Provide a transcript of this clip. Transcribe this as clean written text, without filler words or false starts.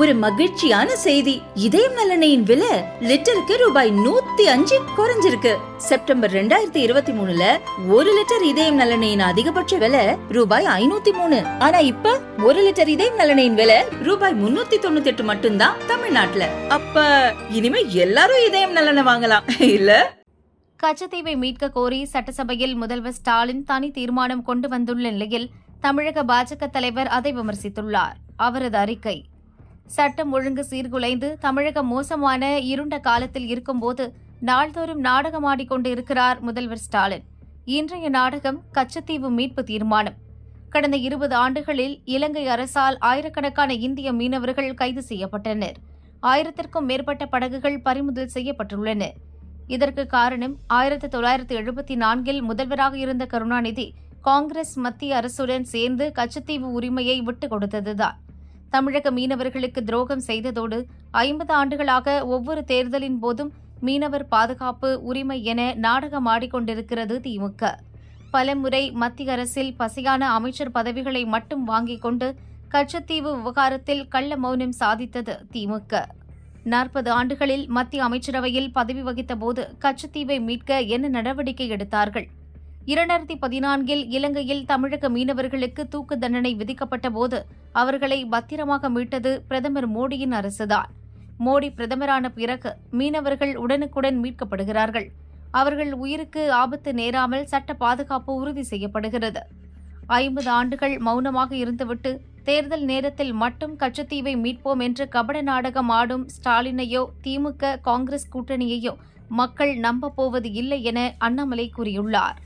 ஒரு மகிழ்ச்சியான செய்தி. இதயம் நல்லெண்ணெயின் விலை லிட்டருக்கு ரூபாய் 105 குறைஞ்சிருக்கு. செப்டம்பர் 2023ல 1 லிட்டர் இதயம் நல்லெண்ணெயின் அதிகபட்ச விலை ரூபாய் 503. ஆனா இப்ப 1 லிட்டர் இதயம் நல்லெண்ணெயின் விலை ரூபாய் 398 மட்டும்தான் தமிழ்நாட்டுல. அப்ப இனிமே எல்லாரும் இதயம் நல்லெண்ணெய் வாங்கலாம் இல்ல? கச்சத்தீவை மீட்க கோரி சட்டசபையில் முதல்வர் ஸ்டாலின் தனி தீர்மானம் கொண்டு வந்துள்ள நிலையில் தமிழக பாஜக தலைவர் அதை விமர்சித்துள்ளார். அவரது அறிக்கை: சட்டம் ஒழுங்கு சீர்குலைந்து தமிழகம் மோசமான இருண்ட காலத்தில் இருக்கும்போது நாள்தோறும் நாடகமாடிக்கொண்டு இருக்கிறார் முதல்வர் ஸ்டாலின். இன்றைய நாடகம் கச்சத்தீவு மீட்பு தீர்மானம். கடந்த 20 ஆண்டுகளில் இலங்கை அரசால் ஆயிரக்கணக்கான இந்திய மீனவர்கள் கைது செய்யப்பட்டனர். 1000க்கும் மேற்பட்ட படகுகள் பறிமுதல் செய்யப்பட்டுள்ளன. இதற்கு காரணம் 1974இல் முதல்வராக இருந்த கருணாநிதி காங்கிரஸ் மத்திய அரசுடன் சேர்ந்து கச்சத்தீவு உரிமையை விட்டுக் கொடுத்ததுதான். தமிழக மீனவர்களுக்கு துரோகம் செய்ததோடு 50 ஆண்டுகளாக ஒவ்வொரு தேர்தலின் போதும் மீனவர் பாதுகாப்பு உரிமை என நாடகமாடிக்கொண்டிருக்கிறது திமுக. பலமுறை மத்திய அரசில் பசியான அமைச்சர் பதவிகளை மட்டும் வாங்கிக் கொண்டு கச்சத்தீவு விவகாரத்தில் கள்ள மௌனம் சாதித்தது திமுக. 40 ஆண்டுகளில் மத்திய அமைச்சரவையில் பதவி வகித்த போது கச்சத்தீவை மீட்க என்ன நடவடிக்கை எடுத்தார்கள்? 2014இல் இலங்கையில் தமிழக மீனவர்களுக்கு தூக்கு தண்டனை விதிக்கப்பட்ட போது அவர்களை பத்திரமாக மீட்டது பிரதமர் மோடியின் அரசுதான். மோடி பிரதமரான பிறகு மீனவர்கள் உடனுக்குடன் மீட்கப்படுகிறார்கள். அவர்கள் உயிருக்கு ஆபத்து நேராமல் சட்ட பாதுகாப்பு உறுதி செய்யப்படுகிறது. 50 ஆண்டுகள் மௌனமாக இருந்துவிட்டு தேர்தல் நேரத்தில் மட்டும் கச்சத்தீவை மீட்போம் என்று கபட நாடகம் ஆடும் ஸ்டாலினையோ திமுக காங்கிரஸ் கூட்டணியையோ மக்கள் நம்பப் போவது இல்லை என அண்ணாமலை கூறியுள்ளார்.